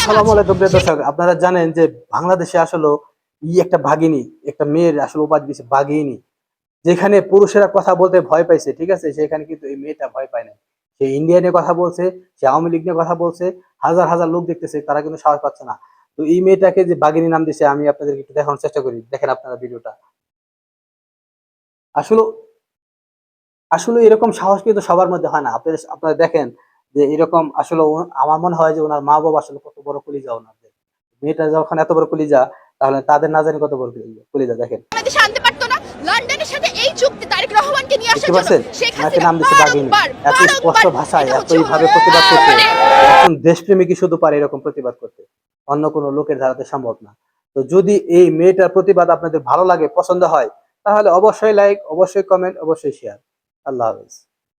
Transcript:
আসসালামু আলাইকুম প্রিয় দর্শক, আপনারা জানেন যে বাংলাদেশে আসলে একটা ভাগিনী, একটা মেয়ের আসলে উপাধি দিয়েছে বাঘিনী। যেখানে পুরুষেরা কথা বলতে ভয় পাইছে, ঠিক আছে, সেখানে কিন্তু এই মেয়েটা ভয় পায় না। সে ইন্ডিয়া নিয়ে কথা বলছে, সে আওয়ামী লীগ নিয়ে কথা বলছে, হাজার হাজার লোক দেখতেছে, তারা কিন্তু সাহস পাচ্ছে না। তো এই মেয়েটাকে যে বাঘিনী নাম দিয়েছে, আমি আপনাদেরকে একটু দেখানোর চেষ্টা করি, দেখেন আপনারা ভিডিওটা। আসলে আসলে এরকম সাহস কিন্তু সবার মধ্যে হয় না। আপনারা দেখেন যে এরকম আসলে আমার মনে হয় যে ওনার মা বাবা আসলে কত বড় কলিজা ওনাদের। মেয়েটা যখন এত বড় কলিজা, তাহলে তাদের না জানি কত বড় কলিজা কলিজা দেখেন। বাংলাদেশে আনতে পারতো না। লন্ডনের সাথে এই চুক্তি তারেক রহমানকে নিয়ে দেখতে আসার জন্য পাচ্ছেন, শেখ ওনাকে হাসিনা নাম দিচ্ছে বাঘিনী। এত স্পষ্ট বারংবার ভাষায় এটা এত হচ্ছে এইভাবে প্রতিবাদ করতে একজন দেশপ্রেমিকই শুধু পারে এরকম প্রতিবাদ করতে, অন্য কোনো লোকের দ্বারাতে সম্ভব না। তো যদি এই মেয়েটার প্রতিবাদ আপনাদের ভালো লাগে, পছন্দ হয়, তাহলে অবশ্যই লাইক, অবশ্যই কমেন্ট, অবশ্যই শেয়ার। আল্লাহ হাফেজ।